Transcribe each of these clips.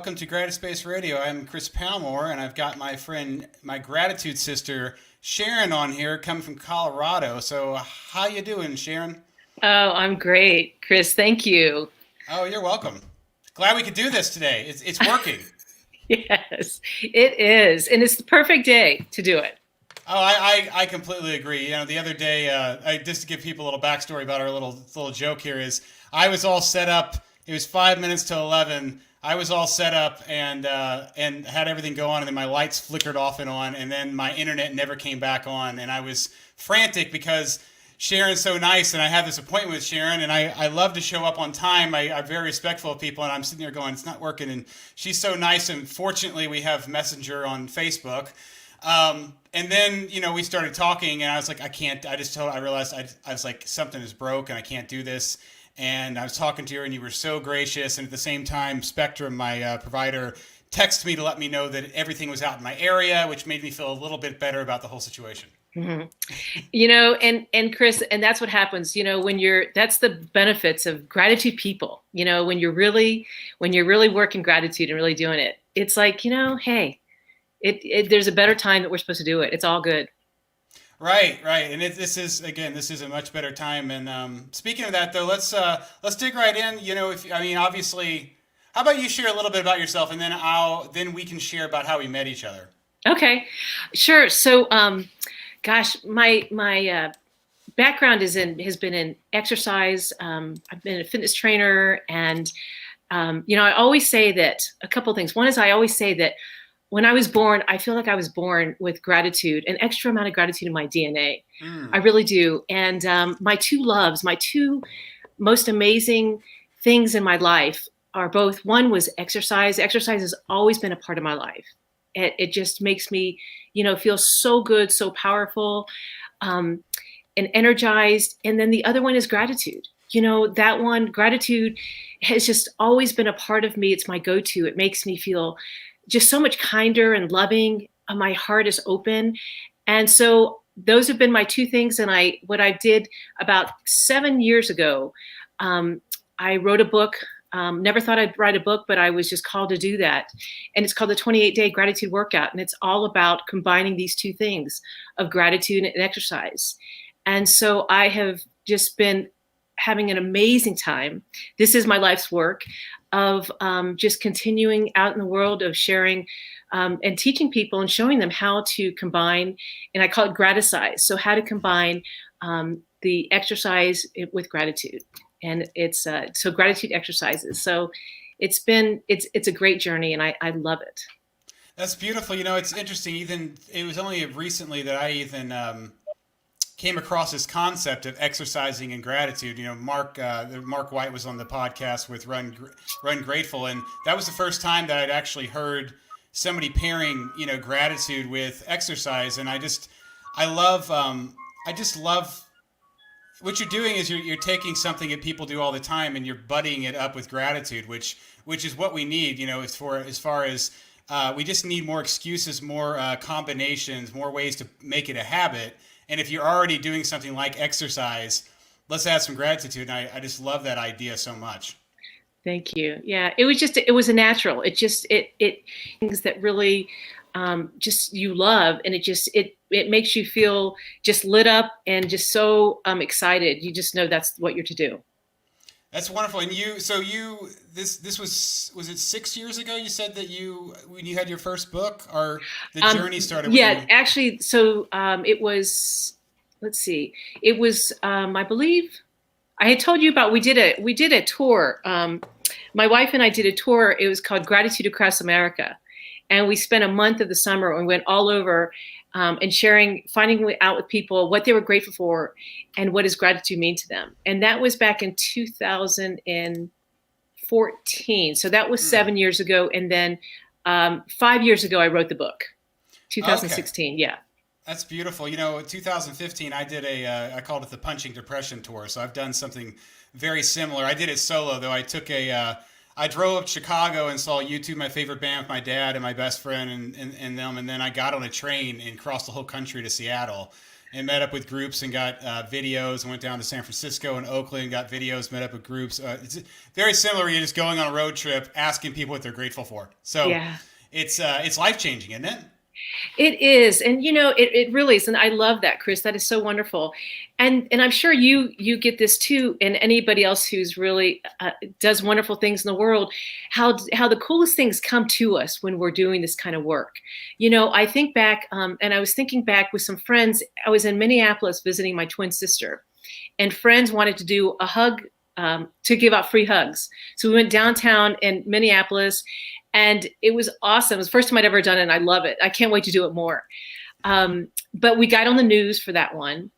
welcome to Graticise Radio. I'm Chris Palmore, and I've got my friend, my gratitude sister, Sharon, on here, coming from Colorado. So, how you doing, Sharon? Oh, I'm great, Chris. Thank you. Oh, you're welcome. Glad we could do this today. It's working. Yes, it is. And it's the perfect day to do it. Oh, I completely agree. The other day, just to give people a little backstory about our little joke here is I was all set up. It was 5 minutes to 11. I was all set up and had everything go on, and then my lights flickered off and on, and then my internet never came back on, and I was frantic because Sharon's so nice, and I had this appointment with Sharon, and I love to show up on time. I'm very respectful of people, and I'm sitting there going, it's not working, and she's so nice, and fortunately we have Messenger on Facebook. And then, we started talking and I was like, I realized I was like, something is broke and I can't do this. And I was talking to her and you were so gracious. And at the same time, Spectrum, my provider, texted me to let me know that everything was out in my area, which made me feel a little bit better about the whole situation. Mhm. And Chris, and that's what happens, that's the benefits of gratitude people, when you're really working gratitude and really doing it. It's like, hey, there's a better time that we're supposed to do it. It's all good. Right, right, and this is a much better time. And speaking of that, though, let's dig right in. If I mean, obviously, how about you share a little bit about yourself, and then we can share about how we met each other. Okay, sure. So, gosh, my background has been in exercise. I've been a fitness trainer, and I always say that a couple of things. One is I always say that when I was born, I feel like I was born with gratitude, an extra amount of gratitude in my DNA. I Mm. really do. And my two loves, my two most amazing things in my life are both, one was exercise. Exercise has always been a part of my life. It just makes me, feel so good, so powerful, um, and energized. And then the other one is gratitude. That one, gratitude has just always been a part of me. It's my go-to. It makes me feel just so much kinder and loving. My heart is open. And so those have been my two things. And what I did about 7 years ago, I wrote a book. Never thought I'd write a book, but I was just called to do that. And it's called the 28-Day Gratitude Workout. And it's all about combining these two things of gratitude and exercise. And so I have just been having an amazing time. This is my life's work of just continuing out in the world of sharing and teaching people and showing them how to combine, and I call it Graticise. So how to combine the exercise with gratitude. And it's so gratitude exercises. So it's a great journey, and I love it. That's beautiful. It's interesting. Even it was only recently that I even came across this concept of exercising and gratitude. Mark White was on the podcast with Run Grateful, and that was the first time that I'd actually heard somebody pairing gratitude with exercise. And I just love what you're doing is you're taking something that people do all the time and you're buddying it up with gratitude, which is what we need. As far as we just need more excuses, more combinations, more ways to make it a habit. And if you're already doing something like exercise, let's add some gratitude. And I just love that idea so much. Thank you. Yeah, it was a natural. It things that really just you love, and it makes you feel just lit up and just so excited. You just know that's what you're to do. That's wonderful. And this was it 6 years ago? You said that when you had your first book, or the journey started with Yeah, you. actually, so it was. Let's see. It was, I believe, I had told you about. We did a tour. My wife and I did a tour. It was called Gratitude Across America, and we spent a month of the summer and went all over and finding out with people what they were grateful for and what does gratitude mean to them. And that was back in 2014. So that was Hmm. 7 years ago. And then 5 years ago, I wrote the book, Okay. 2016. Yeah. That's beautiful. In 2015, I did I called it the Punching Depression Tour. So I've done something very similar. I did it solo, though. I drove up to Chicago and saw U2, my favorite band, with my dad and my best friend and them. And then I got on a train and crossed the whole country to Seattle. and met up with groups and got videos, and went down to San Francisco and Oakland, got videos, met up with groups. It's very similar. You're just going on a road trip, asking people what they're grateful for. So Yeah. it's life-changing, isn't it? It is. And it really is. And I love that, Chris. That is so wonderful. And I'm sure you get this too, and anybody else who's really does wonderful things in the world, how the coolest things come to us when we're doing this kind of work. I think back, and I was thinking back with some friends. I was in Minneapolis visiting my twin sister, and friends wanted to do a hug, to give out free hugs. So we went downtown in Minneapolis, and it was awesome. It was the first time I'd ever done it, and I love it. I can't wait to do it more. But we got on the news for that one.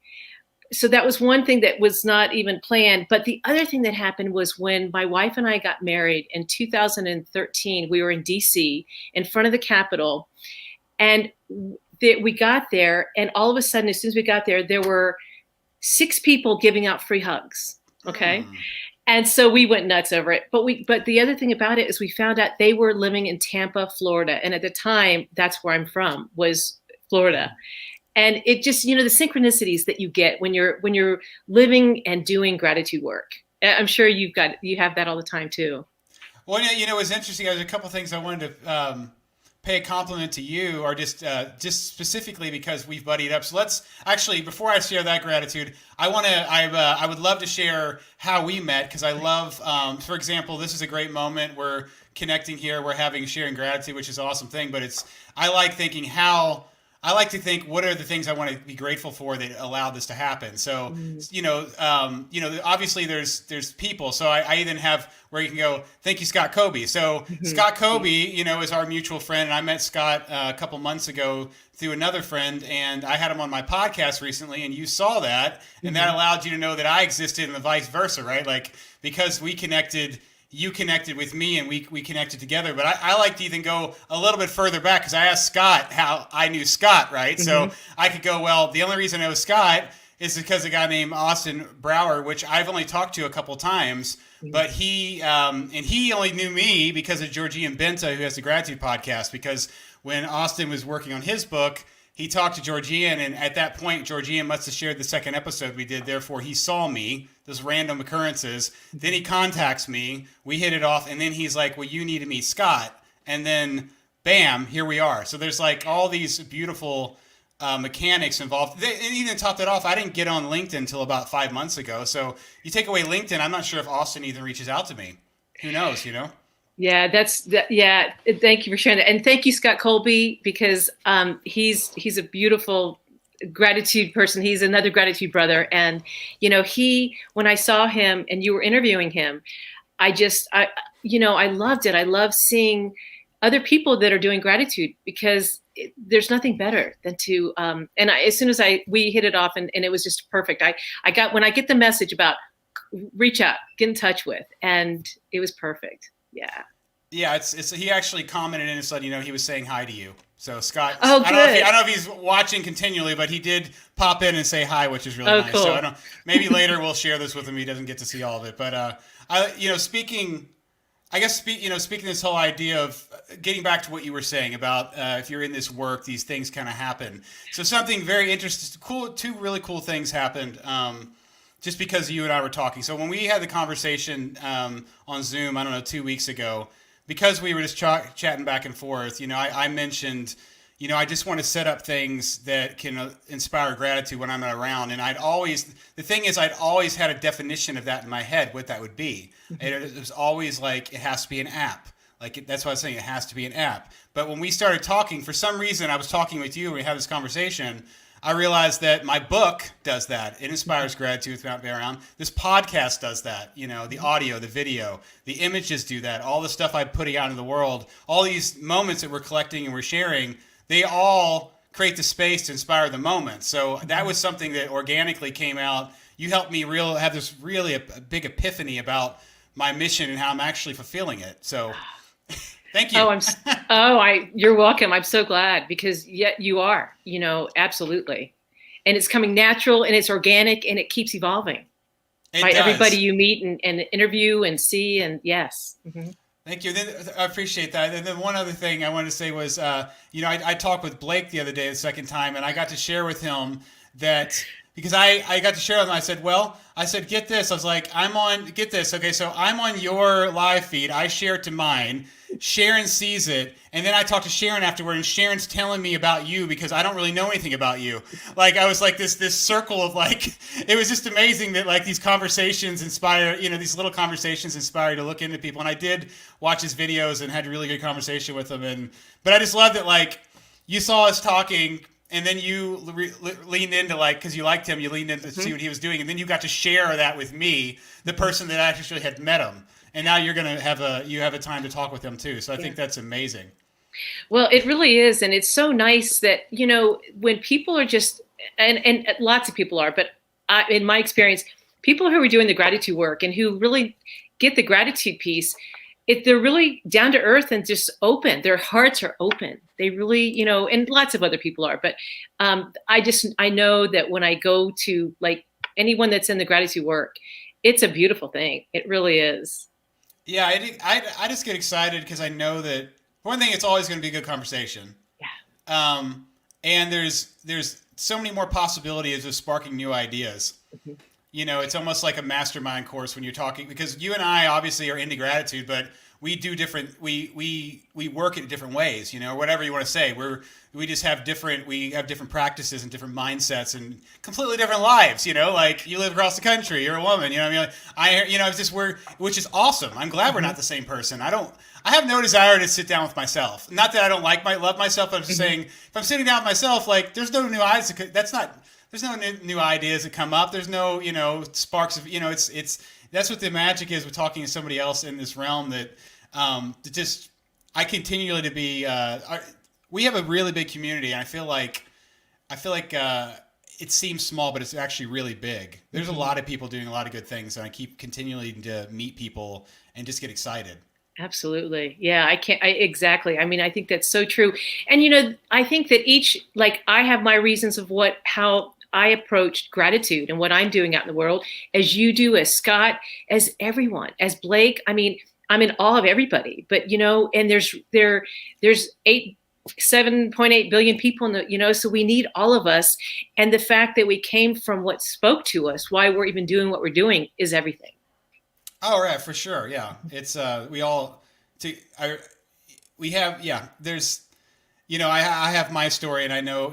So that was one thing that was not even planned. But the other thing that happened was when my wife and I got married in 2013, we were in DC in front of the Capitol. And we got there, and all of a sudden, as soon as we got there, there were 6 people giving out free hugs. Okay. And so we went nuts over it. But the other thing about it is we found out they were living in Tampa, Florida. And at the time, that's where I'm from, was Florida. And it just, the synchronicities that you get when you're living and doing gratitude work. I'm sure you have that all the time too. Well, it was interesting. There's a couple things I wanted to pay a compliment to you, or just specifically because we've buddied up. So let's actually, before I share that gratitude, I would love to share how we met, because I love, for example, this is a great moment. We're connecting here. We're sharing gratitude, which is an awesome thing. But I like to think, what are the things I want to be grateful for that allowed this to happen? So, obviously there's people. So I even have where you can go, thank you, Scott Kobe. So Scott Kobe, is our mutual friend. And I met Scott a couple months ago through another friend, and I had him on my podcast recently, and you saw that, and that allowed you to know that I existed, and the vice versa, right? Like, because we connected, you connected with me, and we connected together. But I like to even go a little bit further back, because I asked Scott how I knew Scott, right? So I could go, well, the only reason I know Scott is because a guy named Austin Brower, which I've only talked to a couple times, but he only knew me because of Georgian Benta, who has the Gratitude podcast, because when Austin was working on his book, he talked to Georgian, and at that point, Georgian must have shared the second episode we did. Therefore, he saw me, those random occurrences. Then he contacts me. We hit it off, and then he's like, well, you need to meet Scott. And then, bam, here we are. So there's like all these beautiful mechanics involved. And even topped it off, I didn't get on LinkedIn until about 5 months ago. So you take away LinkedIn, I'm not sure if Austin even reaches out to me. Who knows, Yeah, yeah. Thank you for sharing that, and thank you, Scott Colby, because he's a beautiful gratitude person. He's another gratitude brother, and when I saw him and you were interviewing him, I loved it. I love seeing other people that are doing gratitude, because there's nothing better than to. As soon as we hit it off, and it was just perfect. When I get the message about reach out, get in touch with, and it was perfect. Yeah. Yeah, it's he actually commented and said, he was saying hi to you. So Scott, oh, good. I don't know if he's watching continually, but he did pop in and say hi, which is really nice. Cool. So maybe later we'll share this with him. He doesn't get to see all of it, but speaking this whole idea of getting back to what you were saying about if you're in this work, these things kind of happen. So something very interesting, cool, 2 really cool things happened. Just because you and I were talking. So when we had the conversation on Zoom, 2 weeks ago, because we were just chatting back and forth, I mentioned, I just want to set up things that can inspire gratitude when I'm not around. And I'd always had a definition of that in my head, what that would be. It was always like, it has to be an app. Like, that's what I was saying, it has to be an app. But when we started talking, for some reason, I was talking with you and we had this conversation, I realized that my book does that. It inspires gratitude without being around. This podcast does that. The audio, the video, the images do that. All the stuff I'm putting out in the world, all these moments that we're collecting and we're sharing, they all create the space to inspire the moment. So that was something that organically came out. You helped me have this really a big epiphany about my mission and how I'm actually fulfilling it. So thank you. You're welcome. I'm so glad, because you are, absolutely. And it's coming natural, and it's organic, and it keeps evolving. Everybody you meet and interview and see, and yes. Mm-hmm. Thank you. I appreciate that. And then one other thing I wanted to say was, I talked with Blake the other day, the second time, and I got to share with him that because I got to share with him, I said, get this. I was like, get this. Okay, so I'm on your live feed. I share it to mine. Sharon sees it, and then I talked to Sharon afterward, and Sharon's telling me about you because I don't really know anything about you. Like I was like this circle of like, it was just amazing that like these conversations inspire, these little conversations inspire you to look into people. And I did watch his videos and had a really good conversation with him, but I just love that like you saw us talking. And then you leaned into like, because you liked him, you leaned in to see what he was doing, and then you got to share that with me, the person that actually had met him. And now you're gonna have a time to talk with them too. So I think that's amazing. Well, it really is, and it's so nice that when people are just and lots of people are, but in my experience, people who are doing the gratitude work and who really get the gratitude piece, they're really down to earth and just open. Their hearts are open. They really, and lots of other people are. But I know that when I go to like anyone that's in the gratitude work, it's a beautiful thing. It really is. Yeah, I just get excited because I know that one thing, it's always going to be a good conversation. Yeah. And there's so many more possibilities of sparking new ideas. Mm-hmm. It's almost like a mastermind course when you're talking, because you and I obviously are into gratitude, but we do different, we work in different ways, whatever you want to say. We have different practices and different mindsets and completely different lives, like you live across the country, you're a woman, what I mean? It's just which is awesome. I'm glad we're not the same person. I have no desire to sit down with myself. Not that I don't love myself, but I'm just saying, if I'm sitting down with myself, like there's no new eyes. There's no new ideas that come up. There's no, sparks of, that's what the magic is with talking to somebody else in this realm that I continually to be, we have a really big community, and I feel like it seems small, but it's actually really big. There's a lot of people doing a lot of good things, and I keep continually to meet people and just get excited. Absolutely. Yeah, exactly. I mean, I think that's so true. And, I think that I have my reasons of how I approached gratitude and what I'm doing out in the world, as you do, as Scott, as everyone, as Blake. I mean, I'm in awe of everybody, but, and there's 7.8 billion people in the, so we need all of us. And the fact that we came from what spoke to us, why we're even doing what we're doing, is everything. Oh, right, for sure. Yeah. It's, there's, I have my story, and I know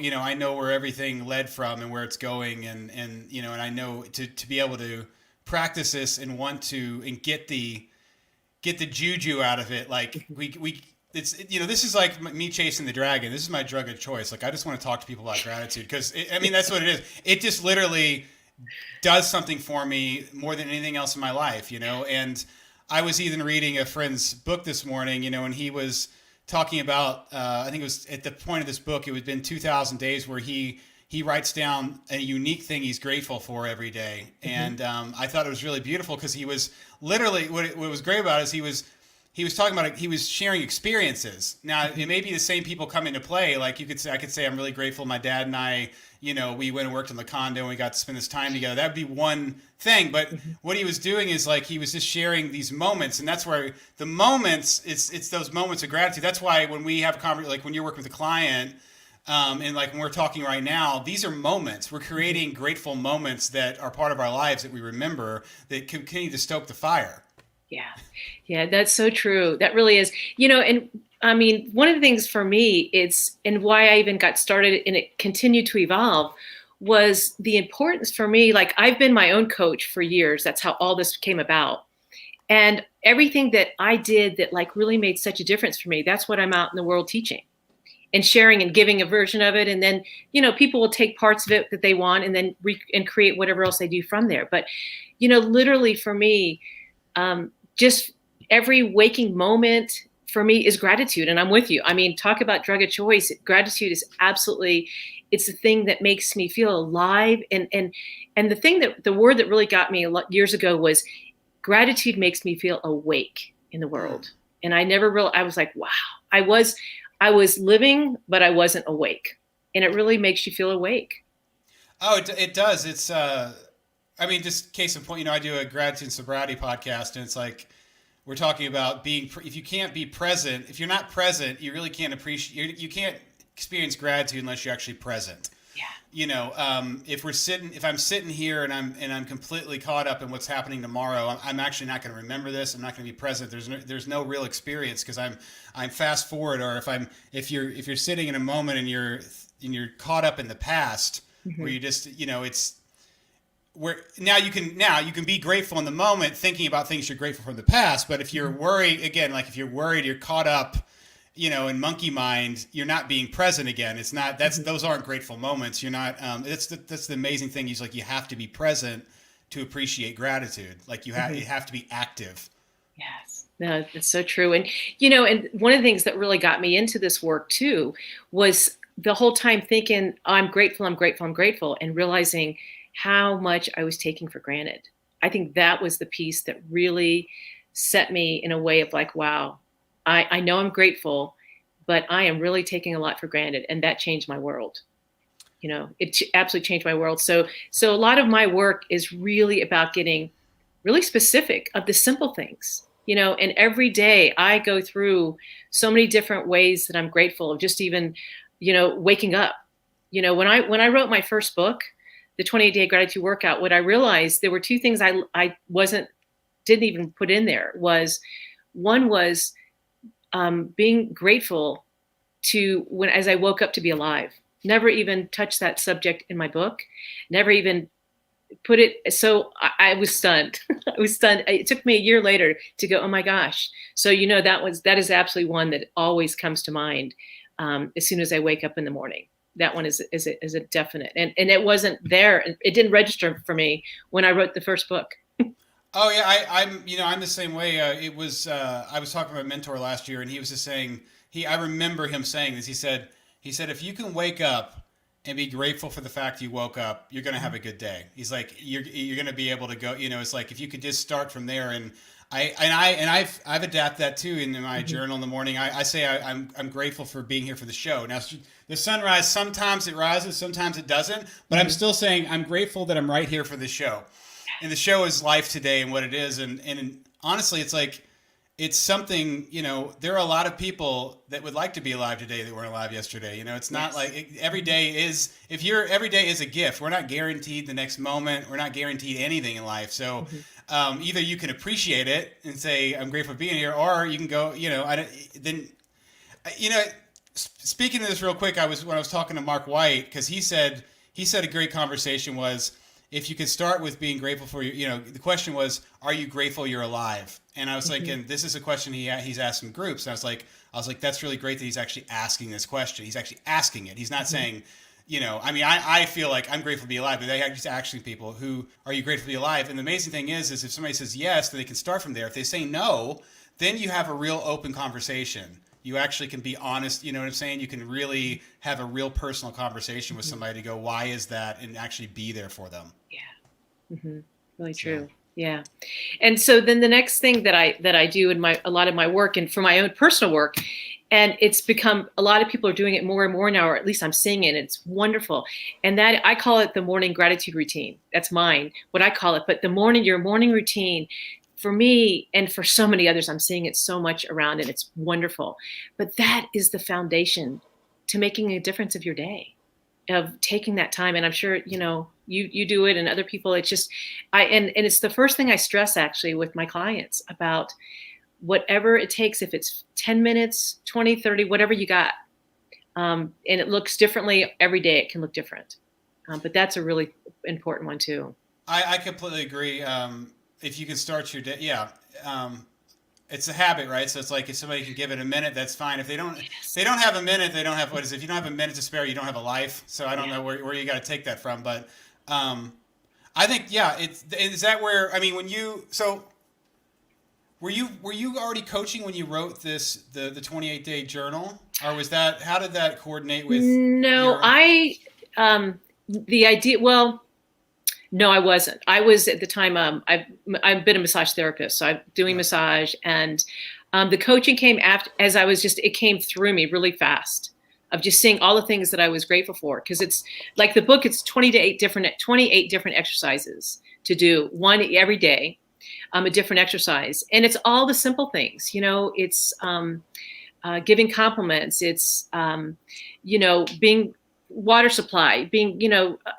where everything led from and where it's going. And I know to be able to practice this and want to, and get the juju out of it. Like this is like me chasing the dragon. This is my drug of choice. Like, I just want to talk to people about gratitude because that's what it is. It just literally does something for me more than anything else in my life, and I was even reading a friend's book this morning, and he was talking about, I think it was at the point of this book, it had been 2,000 days where he writes down a unique thing he's grateful for every day. Mm-hmm. And I thought it was really beautiful because he was literally, what was great about it is he was talking about it, he was sharing experiences. Now, it may be the same people come into play. Like I could say, I'm really grateful my dad and I, we went and worked in the condo and we got to spend this time together. That would be one thing. But what he was doing is like, he was just sharing these moments. And that's where the moments, it's those moments of gratitude. That's why when we have a conversation, like when you're working with a client, and like when we're talking right now, these are moments. We're creating grateful moments that are part of our lives that we remember, that continue to stoke the fire. Yeah, that's so true. That really is, and I mean, one of the things for me, and why I even got started and it continued to evolve, was the importance for me. Like, I've been my own coach for years. That's how all this came about. And everything that I did that like really made such a difference for me, that's what I'm out in the world teaching and sharing and giving a version of it. And then, people will take parts of it that they want and then and create whatever else they do from there. But, literally for me, just every waking moment for me is gratitude. And I'm with you. I mean, talk about drug of choice. Gratitude is absolutely, it's the thing that makes me feel alive. And the thing the word that really got me years ago was gratitude makes me feel awake in the world. And I never I was like, wow, I was living, but I wasn't awake. And it really makes you feel awake. Oh, it does. It's, just case in point, I do a gratitude and sobriety podcast, and it's like, we're talking about if you can't be present, if you're not present, you really can't appreciate, you can't experience gratitude unless you're actually present. Yeah. You know, if I'm sitting here and I'm completely caught up in what's happening tomorrow, I'm actually not going to remember this. I'm not going to be present. There's no real experience because I'm fast forward. Or if you're sitting in a moment and you're caught up in the past, where you just, you know, it's where now you can be grateful in the moment, thinking about things you're grateful for in the past. But if you're worried again, like if you're worried, you're caught up, you know, in monkey mind, you're not being present again. It's not, those aren't grateful moments. You're not, that's the amazing thing. Is like, you have to be present to appreciate gratitude. Like you have to be active. Yes, no, that's so true. And, you know, and one of the things that really got me into this work too, was the whole time thinking, oh, I'm grateful, and realizing how much I was taking for granted. I think that was the piece that really set me in a way of like, wow, I know I'm grateful, but I am really taking a lot for granted. And that changed my world. You know, it absolutely changed my world. So a lot of my work is really about getting really specific of the simple things, you know, and every day I go through so many different ways that I'm grateful of, just even, you know, waking up. You know, when I wrote my first book, the 28-day gratitude workout, what I realized, there were two things I didn't even put in there. One was being grateful to as I woke up to be alive. Never even touched that subject in my book. Never even put it. So I was stunned. I was stunned. It took me a year later to go, oh my gosh. So, you know, that is absolutely one that always comes to mind as soon as I wake up in the morning. That one is a definite. And it wasn't there. It didn't register for me when I wrote the first book. Oh yeah, I'm the same way. I was talking to my mentor last year, and he was just saying, I remember him saying this. He said if you can wake up and be grateful for the fact you woke up, you're going to have a good day. He's like, you're going to be able to go. You know, it's like if you could just start from there. And I've adapted that too in my journal in the morning. I say I'm grateful for being here for the show. Now the sunrise, sometimes it rises, sometimes it doesn't, but I'm still saying I'm grateful that I'm right here for the show. And the show is life today and what it is. And honestly, it's like, it's something, you know, there are a lot of people that would like to be alive today that weren't alive yesterday. You know, it's not like every day is a gift. We're not guaranteed the next moment. We're not guaranteed anything in life. So either you can appreciate it and say, I'm grateful for being here, or you can go, you know, speaking of this real quick, when I was talking to Mark White, because he said a great conversation was, if you could start with being grateful for you know, the question was, are you grateful you're alive? And I was thinking, this is a question he's asked in groups. And I was like, that's really great that he's actually asking this question. He's actually asking it. He's not saying, you know, I mean, I feel like I'm grateful to be alive, but they're just asking people, who are you grateful to be alive? And the amazing thing is if somebody says yes, then they can start from there. If they say no, then you have a real open conversation. You actually can be honest, you know what I'm saying? You can really have a real personal conversation with somebody to go, why is that? And actually be there for them. Yeah. Really true. Yeah. And so then the next thing that I do in a lot of my work, and for my own personal work, and it's become, a lot of people are doing it more and more now, or at least I'm seeing it. It's wonderful. And that, I call it the morning gratitude routine. That's mine, what I call it. But your morning routine, for me and for so many others, I'm seeing it so much around, and it's wonderful. But that is the foundation to making a difference of your day, of taking that time. And I'm sure, you know, you do it, and other people. It's just, and it's the first thing I stress actually with my clients, about whatever it takes, if it's 10 minutes, 20, 30, whatever you got. And it looks differently every day. It can look different. But that's a really important one too. I completely agree. If you can start your day, it's a habit, right? So it's like, if somebody can give it a minute, that's fine. If they don't have a minute, they don't have, if you don't have a minute to spare, you don't have a life. So I don't know where you got to take that from. But I think, is that where, I mean, were you already coaching when you wrote the 28-day journal, or was that, how did that coordinate with? No, the idea, no, I wasn't. I was at the time, I've been a massage therapist, so I'm doing massage, and the coaching came after, as I was it came through me really fast, of just seeing all the things that I was grateful for. Because it's like the book, it's 28 different exercises to do, one every day. a different exercise. And it's all the simple things, it's giving compliments. It's, being water supply, being,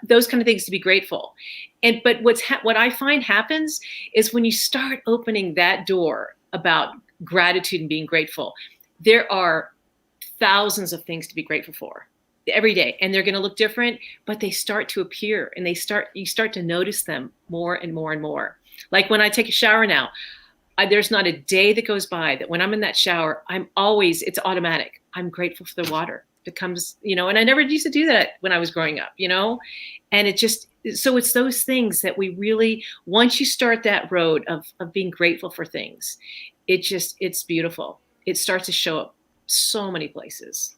those kind of things to be grateful. But what I find happens is when you start opening that door about gratitude and being grateful, there are thousands of things to be grateful for every day, and they're going to look different, but they start to appear, and you start to notice them more and more and more. Like when I take a shower now, there's not a day that goes by that when I'm in that shower, it's automatic. I'm grateful for the water that comes, and I never used to do that when I was growing up, and so it's those things that we really, once you start that road of being grateful for things, it's beautiful. It starts to show up so many places.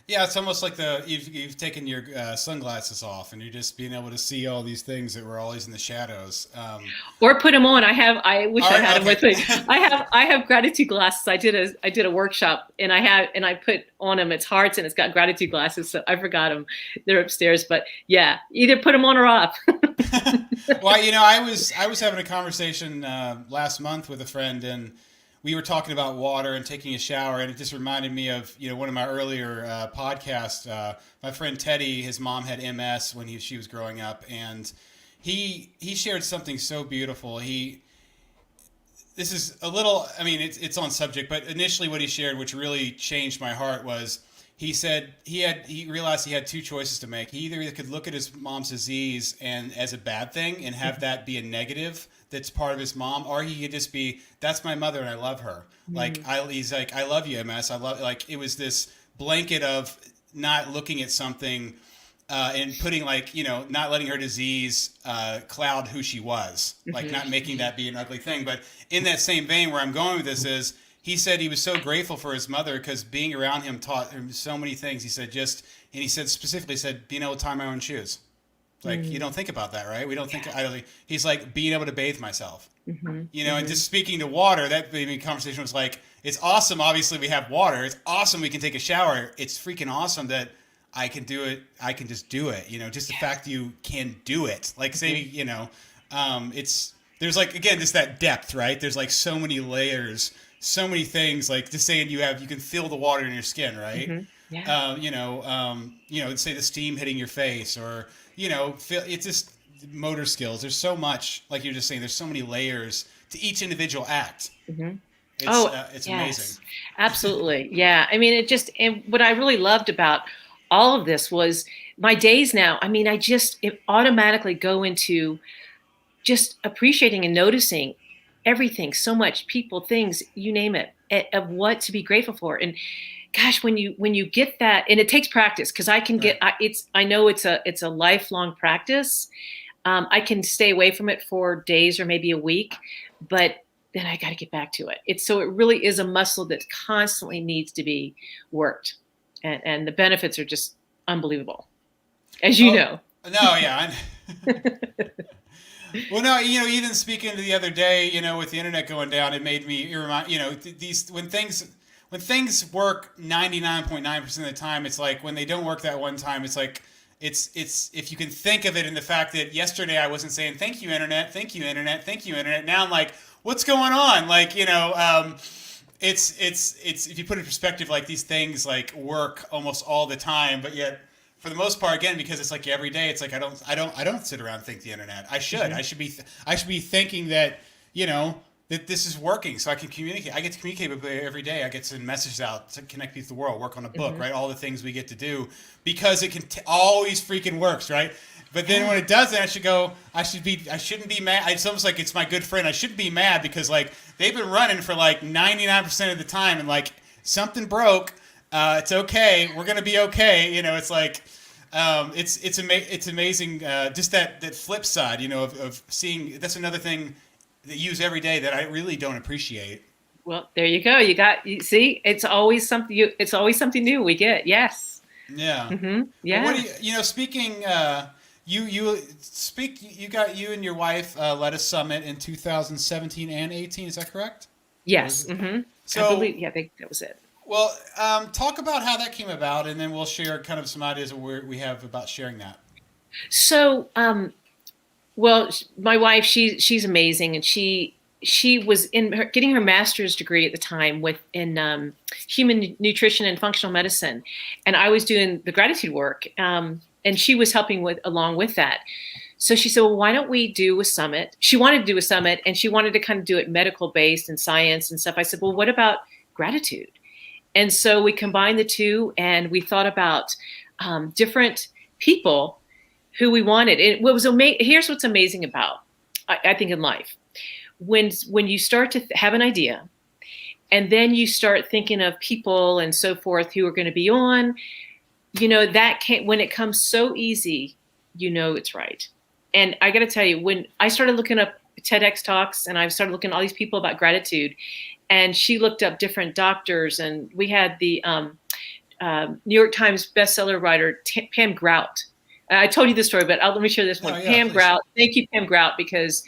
Yeah, it's almost like you've taken your sunglasses off and you're just being able to see all these things that were always in the shadows. Or put them on. I wish I had them with me. Okay. I have gratitude glasses. I did a workshop and I put on them. It's hearts and it's got gratitude glasses. So I forgot them. They're upstairs. But yeah, either put them on or off. Well, I was having a conversation last month with a friend, and we were talking about water and taking a shower, and it just reminded me of one of my earlier podcasts. My friend Teddy, his mom had MS when she was growing up, and he shared something so beautiful. This is a little, it's on subject, but initially what he shared, which really changed my heart, was he said he realized he had two choices to make. He either could look at his mom's disease and as a bad thing and have that be a negative that's part of his mom, or he could just be, that's my mother and I love her. He's like, I love you, MS. I love, like, it was this blanket of not looking at something and putting not letting her disease cloud who she was, like not making that be an ugly thing. But in that same vein, where I'm going with this is, he said he was so grateful for his mother because being around him taught him so many things. He said specifically being able to tie my own shoes. Like, you don't think about that, right? We don't think, he's like, being able to bathe myself, and just speaking to water, that baby conversation was like, it's awesome. Obviously we have water. It's awesome. We can take a shower. It's freaking awesome that I can do it. I can just do it, just the fact that you can do it. Like say, there's like, again, just that depth, right? There's like so many layers, so many things, like just saying you can feel the water in your skin, right? Yeah. Say the steam hitting your face, or, it's just motor skills. There's so much, like you're just saying, there's so many layers to each individual act. It's amazing. Absolutely. Yeah. And what I really loved about all of this was my days now. It automatically go into just appreciating and noticing everything so much, people, things, you name it, of what to be grateful for. And gosh, when you get that, and it takes practice, because I can get, I know it's a lifelong practice. I can stay away from it for days or maybe a week, but then I got to get back to it. It really is a muscle that constantly needs to be worked, and the benefits are just unbelievable, as you know. No, yeah. Well, no, even speaking to the other day, with the internet going down, it made me remind, when things work 99.9% of the time, it's like when they don't work that one time, it's like, it's if you can think of it in the fact that yesterday I wasn't saying, thank you, internet, thank you, internet, thank you, internet. Now I'm like, what's going on? Like, it's if you put it in perspective, like these things like work almost all the time, but yet for the most part, again, because it's like every day, it's like I don't sit around and thank the internet. I should. I should be thinking that, that this is working, so I can communicate. I get to communicate with people every day. I get to send messages out to connect people to the world, work on a book, right? All the things we get to do, because it can always freaking works, right? But then when it doesn't, I shouldn't be mad. It's almost like it's my good friend. I shouldn't be mad because like they've been running for like 99% of the time, and like something broke. It's okay. We're gonna be okay. It's like it's amazing. Just that flip side, of seeing. That's another thing that you use every day that I really don't appreciate. Well, there you go. You see, it's always something. It's always something new we get. Yes. Yeah. Yeah. Well, what do you speaking? You got, you and your wife led a summit in 2017 and 18. Is that correct? Yes. So I believe, I think that was it. Well, talk about how that came about, and then we'll share kind of some ideas of where we have about sharing that. So, well, my wife, she's amazing, and she she was getting her master's degree at the time in human nutrition and functional medicine, and I was doing the gratitude work, and she was helping along with that. So she said, well, why don't we do a summit? She wanted to do a summit, and she wanted to kind of do it medical based and science and stuff. I said, well, what about gratitude? And so we combined the two, and we thought about different people who we wanted. It was here's what's amazing about, I think, in life. When you start to have an idea, and then you start thinking of people and so forth who are going to be on, that can't, when it comes so easy, it's right. And I got to tell you, when I started looking up TEDx talks, and I started looking at all these people about gratitude, and she looked up different doctors, and we had the New York Times bestseller writer Pam Grout. I told you this story, but let me share this one. Pam Grout. Thank you, Pam Grout, because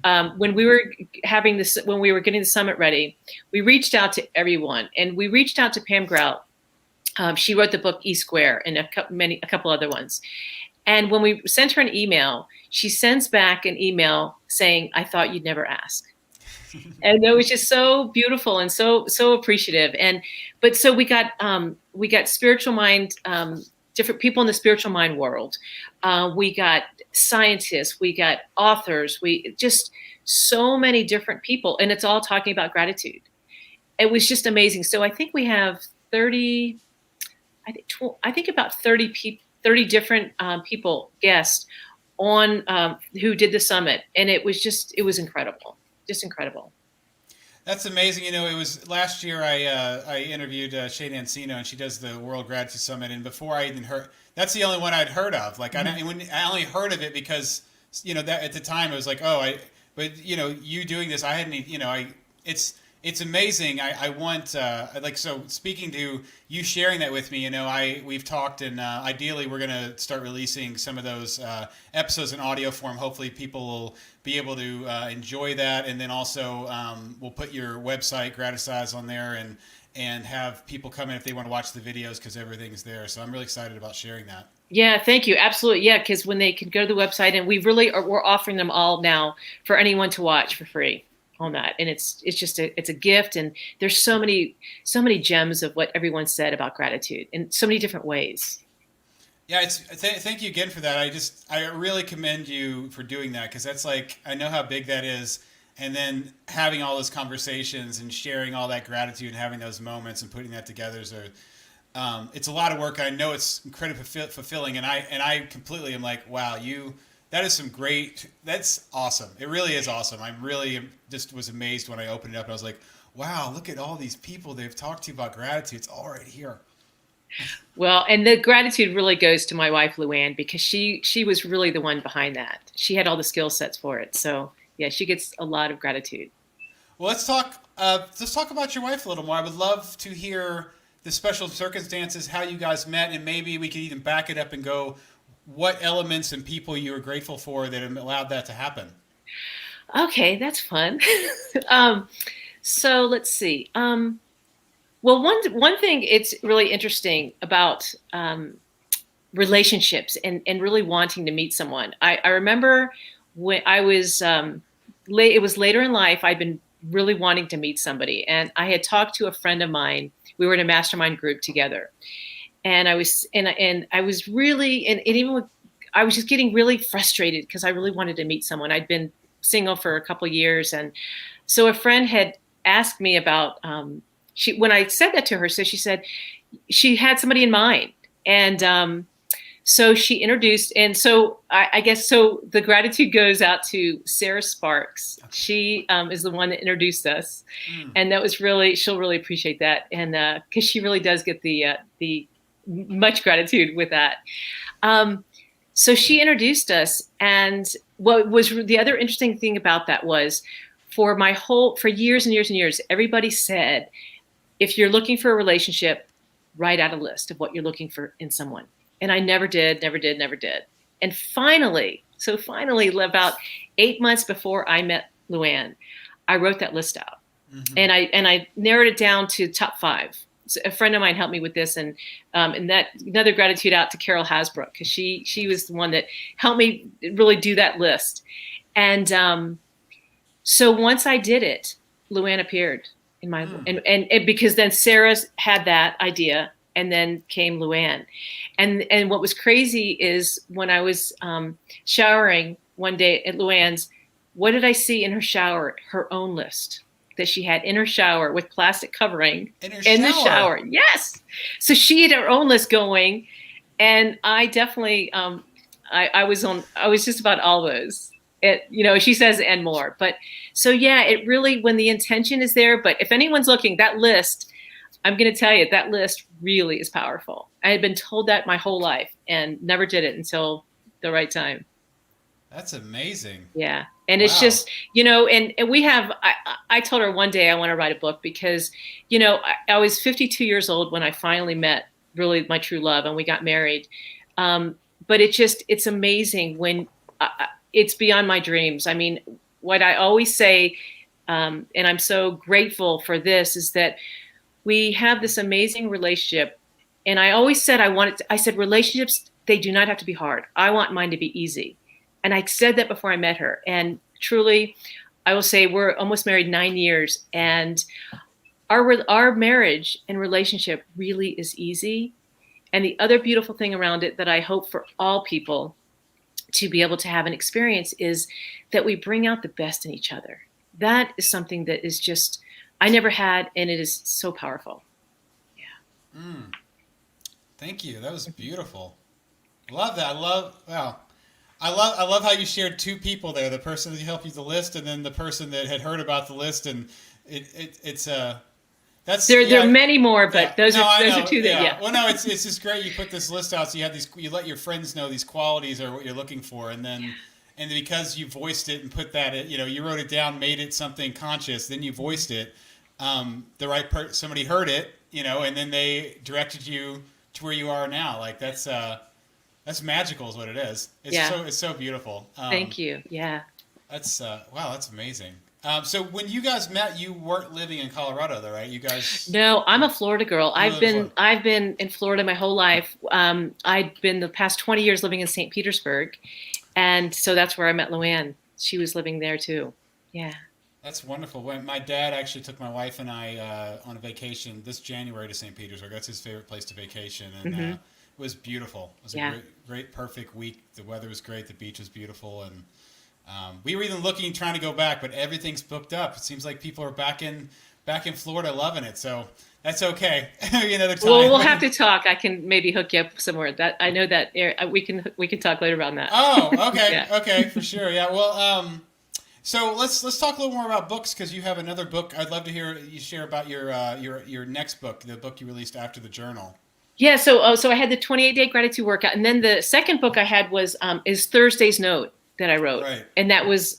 when we were getting the summit ready, we reached out to everyone, and we reached out to Pam Grout. She wrote the book E Square and a couple other ones. And when we sent her an email, she sends back an email saying, "I thought you'd never ask." And it was just so beautiful and so appreciative. But so we got spiritual mind, different people in the spiritual mind world. We got scientists, we got authors, we just so many different people, and it's all talking about gratitude. It was just amazing. So I think we have 30, I think about 30 people, 30 different people, guests on who did the summit. And it was incredible. Just incredible. That's amazing. It was last year I interviewed Shane Encino, and she does the World Gratitude Summit. And before I even heard, that's the only one I'd heard of. Like I only heard of it because that at the time it was like, but you doing this, I hadn't, it's amazing. I want so speaking to you sharing that with me, we've talked, and ideally we're going to start releasing some of those episodes in audio form. Hopefully people will be able to enjoy that, and then also we'll put your website Graticise on there and have people come in if they want to watch the videos, because everything's there. So I'm really excited about sharing that. Yeah, thank you. Absolutely. Yeah, because when they can go to the website, and we're offering them all now for anyone to watch for free on that. And it's a gift, and there's so many gems of what everyone said about gratitude in so many different ways. Yeah, thank you again for that. I really commend you for doing that, because that's I know how big that is, and then having all those conversations and sharing all that gratitude and having those moments and putting that together it's a lot of work. I know it's incredibly fulfilling, and I completely am like, wow, that is that's awesome. It really is awesome. I really just was amazed when I opened it up, and I was like, wow, look at all these people they've talked to about gratitude. It's all right here. Well, and the gratitude really goes to my wife, Luann, because she was really the one behind that. She had all the skill sets for it. So yeah, she gets a lot of gratitude. Well, let's talk about your wife a little more. I would love to hear the special circumstances, how you guys met, and maybe we could even back it up and go, what elements and people you were grateful for that allowed that to happen. Okay, that's fun. So let's see. Well, one thing it's really interesting about relationships and really wanting to meet someone. I remember when I was it was later in life, I'd been really wanting to meet somebody, and I had talked to a friend of mine. We were in a mastermind group together, and I was really even with, I was just getting really frustrated because I really wanted to meet someone. I'd been single for a couple of years, and so a friend had asked me about when I said that to her. So she said she had somebody in mind, and so she introduced, and so I guess so the gratitude goes out to Sarah Sparks. She is the one that introduced us, and that was she'll really appreciate that, and because she really does get the much gratitude with that. So she introduced us, and what was the other interesting thing about that was for years and years and years, everybody said, if you're looking for a relationship, write out a list of what you're looking for in someone. And I never did. And finally, about 8 months before I met Luann, I wrote that list out. Mm-hmm. And I narrowed it down to top 5. So a friend of mine helped me with this, and that another gratitude out to Carol Hasbrook, because she was the one that helped me really do that list. And So once I did it, Luann appeared in my and because then Sarah had that idea, and then came Luann, and what was crazy is when I was showering one day at Luann's, what did I see in her shower? Her own list that she had in her shower with plastic covering in the shower. Yes, so she had her own list going, and I definitely I was just about all those. She says and more, but so yeah, it really, when the intention is there. But if anyone's looking, that list, I'm going to tell you, that list really is powerful. I had been told that my whole life and never did it until the right time. That's amazing. Yeah. And it's just, and we have, I told her one day I want to write a book because, I was 52 years old when I finally met really my true love, and we got married. But it's amazing when it's beyond my dreams. I mean, what I always say, and I'm so grateful for this, is that we have this amazing relationship. And I always said, I said, relationships, they do not have to be hard. I want mine to be easy. And I said that before I met her. And truly, I will say we're almost married 9 years, and our marriage and relationship really is easy. And the other beautiful thing around it that I hope for all people to be able to have an experience is that we bring out the best in each other. That is something that is just, I never had, and it is so powerful. Yeah. Thank you. That was beautiful. Love that. I love how you shared two people there, the person that helped you with the list, and then the person that had heard about the list. And there are many more, but those are two that, Well, no, it's just great. You put this list out, so you let your friends know these qualities are what you're looking for, and then because you voiced it and put that, you wrote it down, made it something conscious, then you voiced it. The right somebody heard it, and then they directed you to where you are now. Like that's magical, is what it is. It's so beautiful. Thank you. Yeah. That's wow. That's amazing. So when you guys met, you weren't living in Colorado, though, right? You guys. No, I'm a Florida girl. I've been in Florida my whole life. I'd been the past 20 years living in St. Petersburg, and so that's where I met Luann. She was living there too. Yeah. That's wonderful. When my dad actually took my wife and I on a vacation this January to St. Petersburg. That's his favorite place to vacation, and it was beautiful. It was a great, perfect week. The weather was great. The beach was beautiful, and we were even trying to go back, but everything's booked up. It seems like people are back in Florida loving it. So that's okay. Maybe another time. Well, we'll have to talk. I can maybe hook you up somewhere. That I know that we can talk later about that. Oh, okay, okay, for sure. Yeah. Well, so let's talk a little more about books, because you have another book. I'd love to hear you share about your next book, the book you released after the journal. Yeah. So I had the 28-day gratitude workout, and then the second book I had is Thursday's Note that I wrote. Right. And that was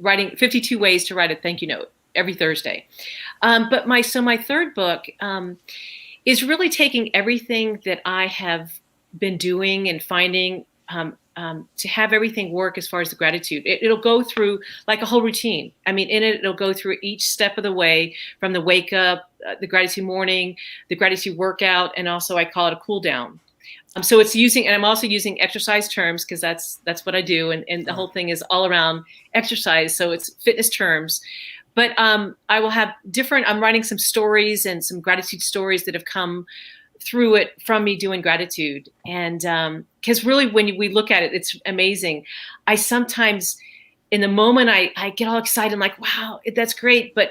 writing 52 ways to write a thank you note every Thursday. But my third book is really taking everything that I have been doing and finding to have everything work as far as the gratitude. It'll go through like a whole routine. I mean, in it, it'll go through each step of the way, from the wake up, the gratitude morning, the gratitude workout, and also I call it a cool down. So it's and I'm also using exercise terms, because that's what I do. And the whole thing is all around exercise. So it's fitness terms. But I will have I'm writing some stories and some gratitude stories that have come through it from me doing gratitude. And because really, when we look at it, it's amazing. I sometimes, in the moment, I get all excited. I'm like, wow, that's great. But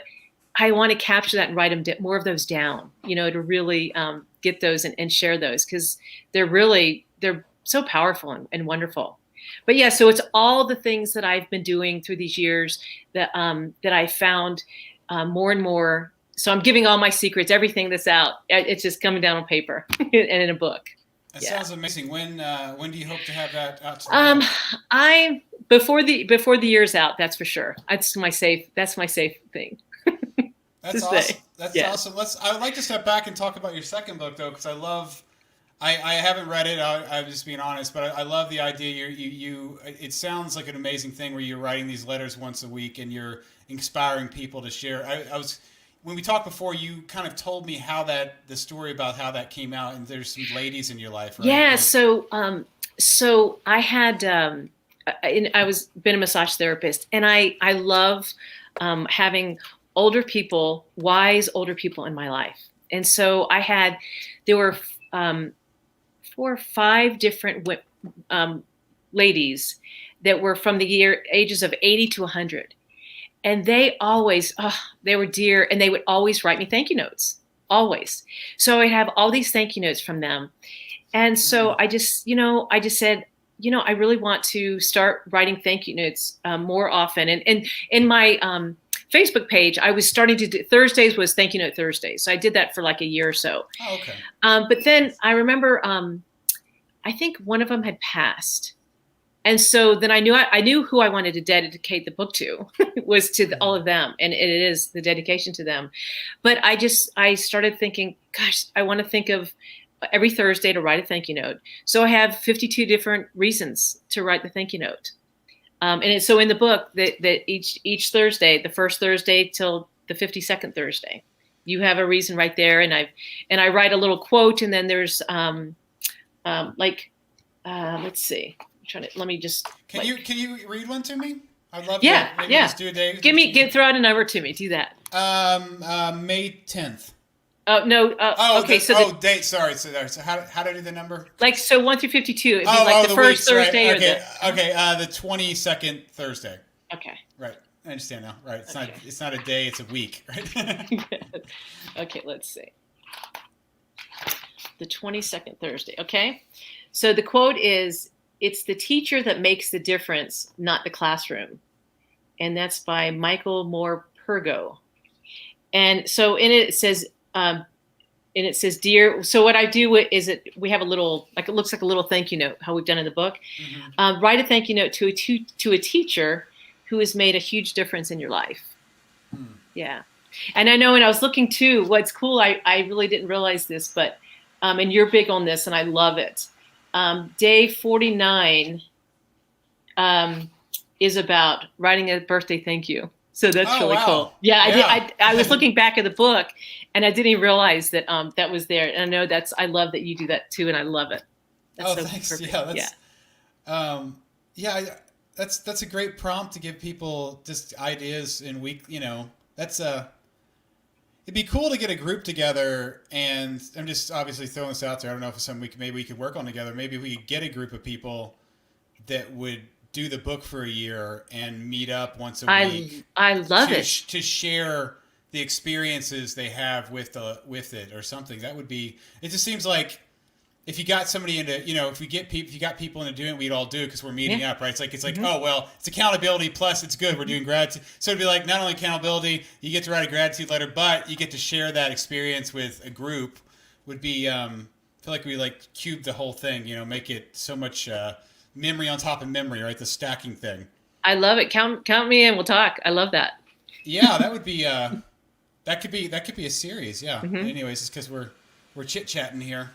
I want to capture that and write more of those down, to really get those and share those, because they're so powerful and wonderful. But yeah, so it's all the things that I've been doing through these years that I found more and more. So I'm giving all my secrets, everything that's out. It's just coming down on paper and in a book. That sounds amazing. When do you hope to have that out to the world? Before the year's out, that's for sure. That's my safe thing. That's awesome. That's awesome. I would like to step back and talk about your second book, though, because I haven't read it. I'm just being honest, but I love the idea. It sounds like an amazing thing where you're writing these letters once a week and you're inspiring people to share. When we talked before, you kind of told me the story about how that came out, and there's some ladies in your life, right? Yeah. So I had, I was been a massage therapist, and I love having wise older people in my life. And so there were 4 or 5 different ladies that were from the ages of 80 to 100. And they were dear, and they would always write me thank you notes, always. So I'd have all these thank you notes from them. And so I just said, I really want to start writing thank you notes more often. And in my Facebook page, I was starting to do Thursdays was thank you note Thursdays. So I did that for like a year or so. Oh, okay. But then I remember, I think one of them had passed. And so then I knew who I wanted to dedicate the book to was to all of them. And it is the dedication to them. But I started thinking, gosh, I want to think of every Thursday to write a thank you note. So I have 52 different reasons to write the thank you note. So in the book that each Thursday, the first Thursday till the 52nd Thursday, you have a reason right there. And I write a little quote, and then there's let's see. Let me just. Can you read one to me? I'd love to. Maybe yeah. Just do a day. Throw out a number to me. Do that. May 10th. Oh no. Okay. Date. Sorry. So how do I do the number? Like, so 1 through 52. It'd be like the first weeks, Thursday, right. Okay. The 22nd Thursday. Okay. Right. I understand now. Right. It's not a day. It's a week. Right. Okay. Let's see. The 22nd Thursday. Okay. So the quote is, "It's the teacher that makes the difference, not the classroom." And that's by Michael Moore Pergo. And so in it says, dear, so what I do is we have a little, like, it looks like a little thank you note, how we've done in the book. Mm-hmm. Write a thank you note to a teacher who has made a huge difference in your life. Yeah. And I know, and I was looking too, what's cool, I really didn't realize this, but, and you're big on this and I love it. Day 49 is about writing a birthday thank you. So that's really cool. Yeah, I was looking back at the book, and I didn't even realize that that was there. And I know I love that you do that too, and I love it. That's thanks. Perfect. That's a great prompt to give people just ideas in week. It'd be cool to get a group together, and I'm just obviously throwing this out there. I don't know if it's something maybe we could work on together. Maybe we could get a group of people that would do the book for a year and meet up once a week. I love it. To share the experiences they have with it or something. That would be. It just seems like if you got somebody into, if you got people into doing it, we'd all do it because we're meeting up, right? It's like, oh, well, it's accountability plus it's good. We're doing gratitude. So it'd be like not only accountability, you get to write a gratitude letter, but you get to share that experience with a group. Would be, I feel like we cube the whole thing, make it so much memory on top of memory, right? The stacking thing. I love it. Count me in. We'll talk. I love that. Yeah, that would be, that could be a series. Yeah. Mm-hmm. Anyways, it's because we're chit-chatting here.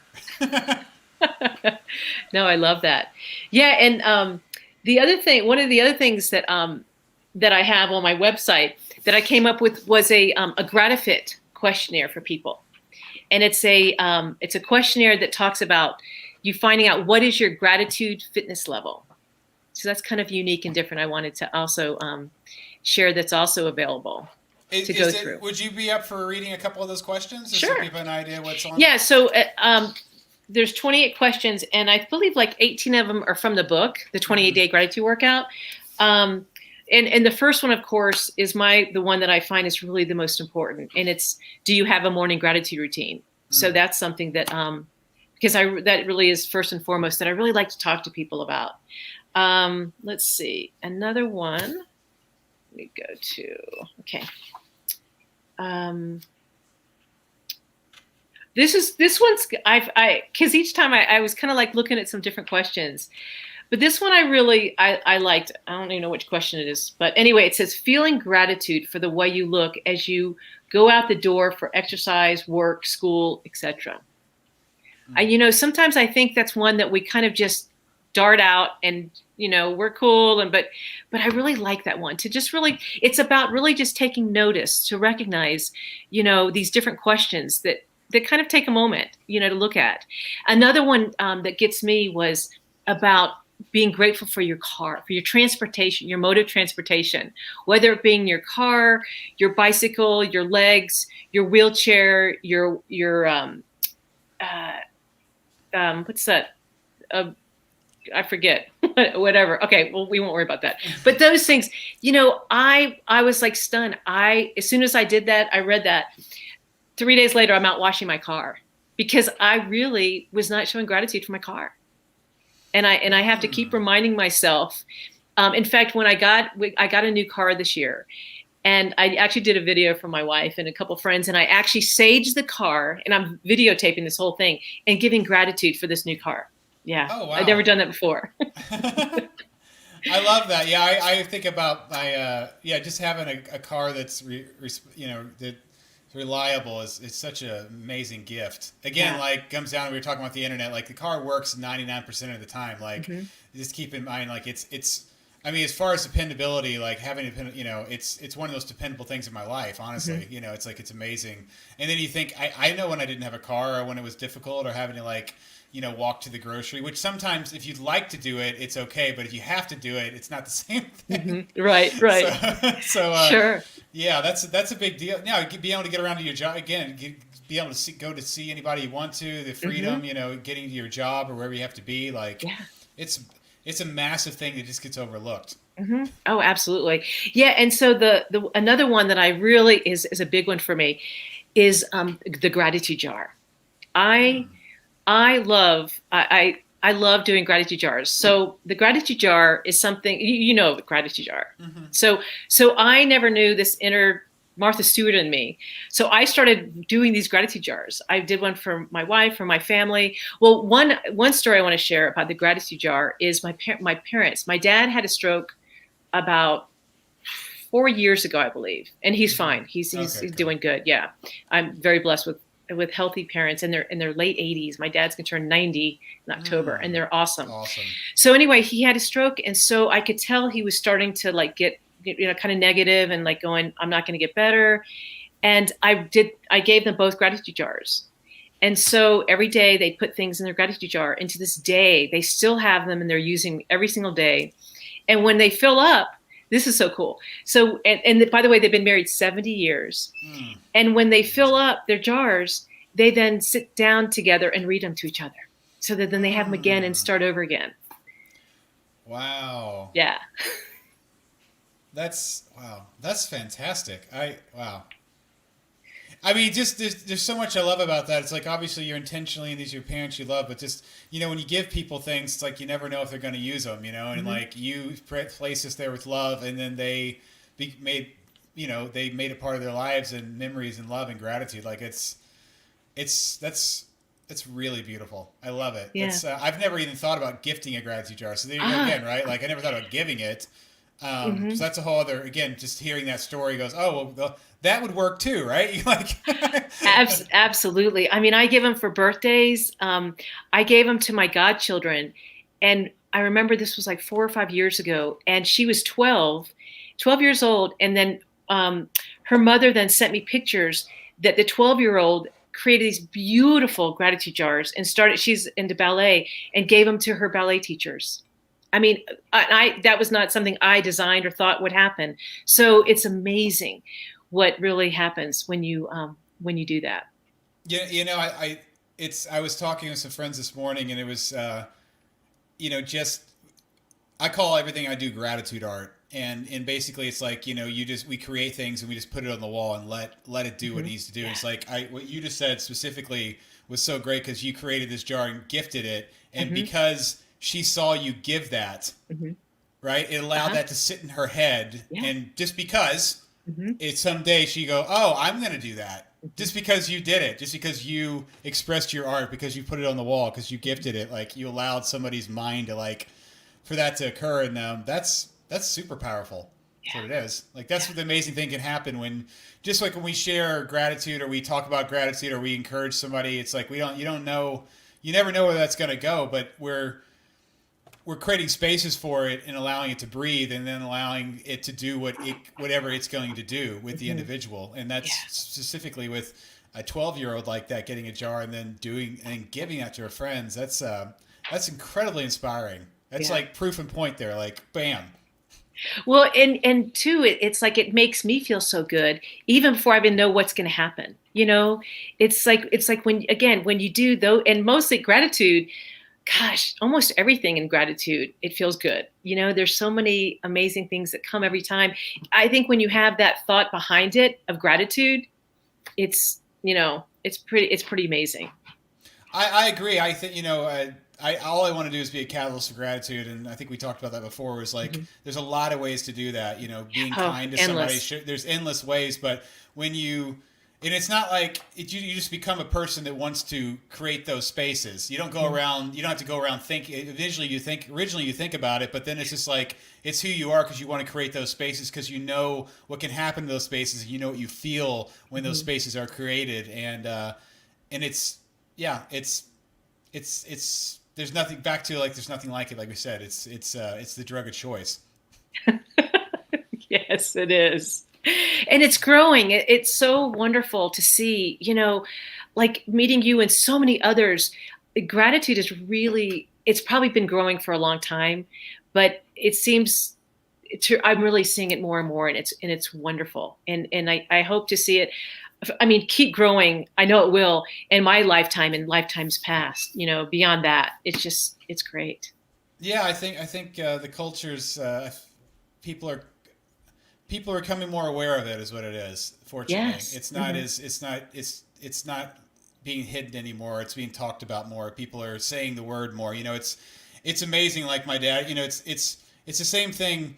No, I love that. Yeah, and one of the other things that that I have on my website that I came up with was a Gratifit questionnaire for people, and it's a questionnaire that talks about you finding out what is your gratitude fitness level. So that's kind of unique and different. I wanted to also share that's also available. Go through. Would you be up for reading a couple of those questions? Sure. So people have an idea what's on? Yeah. So there's 28 questions, and I believe 18 of them are from the book, the 28-day gratitude workout. And the first one, of course, is the one that I find is really the most important, and it's, do you have a morning gratitude routine? So that's something that because that really is first and foremost that I really like to talk to people about. Let's see, another one. Let me go to, okay. This one's, because each time I was kind of looking at some different questions, but this one I liked. I don't even know which question it is, but anyway, it says, feeling gratitude for the way you look as you go out the door for exercise, work, school, etc. Sometimes I think that's one that we kind of just dart out and, we're cool. But I really like that one to just really, it's about really just taking notice to recognize, these different questions that kind of take a moment, to look at. Another one that gets me was about being grateful for your car, for your transportation, your mode of transportation, whether it being your car, your bicycle, your legs, your wheelchair, what's that? I forget. Whatever. Okay, well, we won't worry about that. But those things, I was like stunned. As soon as I did that, I read that. 3 days later, I'm out washing my car because I really was not showing gratitude for my car. And I have to keep reminding myself. In fact, when I got a new car this year, and I actually did a video for my wife and a couple friends, and I actually saged the car, and I'm videotaping this whole thing and giving gratitude for this new car. Yeah. Oh, wow. I've never done that before. I love that. Yeah, I think about just having a car that's that's reliable is such an amazing gift. Again, like comes down to, we were talking about the internet, like the car works 99% of the time. Like just keep in mind, like it's I mean, as far as dependability, like having it's one of those dependable things in my life, honestly. It's like, it's amazing. And then you think, I know when I didn't have a car, or when it was difficult, or having to walk to the grocery, which sometimes if you'd like to do it, it's okay. But if you have to do it, it's not the same thing. Right. So sure. Yeah, that's a big deal. Now, being able to get around to your job again, be able to go to see anybody you want to, the freedom, getting to your job or wherever you have to be, like it's a massive thing that just gets overlooked. Oh, absolutely. Yeah. And so the another one that I really is a big one for me is the gratitude jar. I love doing gratitude jars. So the gratitude jar is something, the gratitude jar. So I never knew this inner Martha Stewart in me. So I started doing these gratitude jars. I did one for my wife, for my family. Well, one story I want to share about the gratitude jar is my parents. My dad had a stroke about 4 years ago, I believe, and he's fine. He's doing good. Yeah, I'm very blessed with healthy parents, and they're in their late 80s. My dad's gonna turn 90 in October, and they're awesome. So anyway, he had a stroke, and so I could tell he was starting to get kind of negative and going, I'm not going to get better. And I gave them both gratitude jars. And so every day they put things in their gratitude jar. And to this day, they still have them, and they're using every single day. And when they fill up, this is so cool. So, and by the way, they've been married 70 years. And when they fill up their jars, they then sit down together and read them to each other, so that then they have them again and start over again. Wow. Yeah. That's fantastic. I mean, just there's so much I love about that. It's like, obviously you're intentionally, and these are your parents you love, but just, when you give people things, it's like you never know if they're going to use them, and like you place this there with love, and then they made a part of their lives and memories and love and gratitude. Like that's really beautiful. I love it. Yeah. I've never even thought about gifting a gratitude jar. So there you go again, right? Like I never thought about giving it. So that's a whole other, again, just hearing that story goes, oh, well, that would work too, right? You Absolutely. I mean, I give them for birthdays. I gave them to my godchildren, and I remember this was like 4 or 5 years ago, and she was 12 years old. And then her mother then sent me pictures that the 12-year-old created these beautiful gratitude jars and she's into ballet, and gave them to her ballet teachers. I mean, that was not something I designed or thought would happen. So it's amazing what really happens when you do that. Yeah, I was talking with some friends this morning, and it was, just, I call everything I do gratitude art. And basically it's like, we create things and we just put it on the wall and let it do what it needs to do. Yeah. It's like, what you just said specifically was so great, because you created this jar and gifted it. And because she saw you give that, right? It allowed that to sit in her head. Yeah. And just because it's someday she go, oh, I'm going to do that. Just because you did it, just because you expressed your art, because you put it on the wall, because you gifted it, like you allowed somebody's mind to for that to occur. And that's super powerful. That's what it is. Like that's what the amazing thing can happen when we share gratitude, or we talk about gratitude, or we encourage somebody. It's like you never know where that's going to go, but we're creating spaces for it and allowing it to breathe, and then allowing it to do whatever it's going to do with the individual. And that's specifically with a 12-year-old like that, getting a jar and then doing and giving that to her friends. That's incredibly inspiring. That's Yeah. like proof and point there. Like, bam. Well, and too, it's like it makes me feel so good even before I even know what's going to happen. It's like when again when you do though, and mostly gratitude. Gosh, almost everything in gratitude, it feels good. There's so many amazing things that come every time. I think when you have that thought behind it of gratitude, it's pretty amazing. I agree. I think I all I want to do is be a catalyst for gratitude, and I think we talked about that before. Was like Hmm. there's a lot of ways to do that. Being Oh, kind to somebody. endless. There's endless ways, but when you and it's not like you just become a person that wants to create those spaces. You don't go Mhm. around. You don't have to go around thinking. Originally you think about it, but then it's just like it's who you are because you want to create those spaces because you know what can happen to those spaces. You know what you feel when those Mhm. spaces are created, and it's yeah, it's there's nothing back to like there's nothing like it. Like we said, it's the drug of choice. Yes, it is. And it's growing. It's so wonderful to see, like meeting you and so many others. Gratitude is really, it's probably been growing for a long time, but it seems I'm really seeing it more and more, and it's wonderful. And I hope to see it. I mean, keep growing. I know it will in my lifetime and lifetimes past. Beyond that, it's great. Yeah, I think the cultures people are people are becoming more aware of it is what it is. Fortunately, Yes. it's not Hmm. as it's not being hidden anymore. It's being talked about more. People are saying the word more. It's amazing. Like my dad, it's the same thing.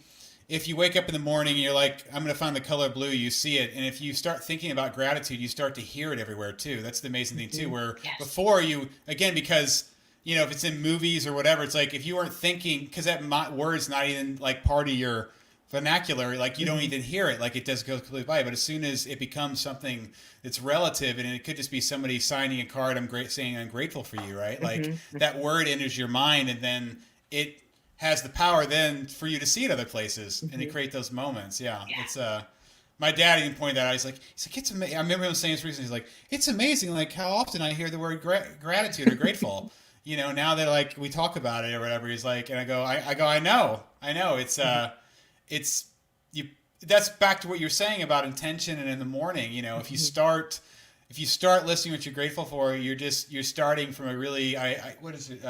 If you wake up in the morning and you're like, I'm going to find the color blue, you see it. And if you start thinking about gratitude, you start to hear it everywhere too. That's the amazing thing too. Hmm. Where Yes. before you, again, because, if it's in movies or whatever, it's like if you weren't thinking, because word's not even like part of your vernacular, like you don't Hmm. even hear it, like it does go completely by. But as soon as it becomes something that's relative, and it could just be somebody signing a card, saying I'm grateful for you, right? Like Hmm. that word enters your mind, and then it has the power then for you to see it other places and to Hmm. create those moments. Yeah, Yeah. it's my dad even pointed that out. He's like it's amazing. I remember him saying this recently. He's like, it's amazing, like how often I hear the word gratitude or grateful. Now that like we talk about it or whatever. He's like, and I know. It's you. That's back to what you're saying about intention and in the morning. Hmm. If you start listing what you're grateful for, you're starting from a really what is it?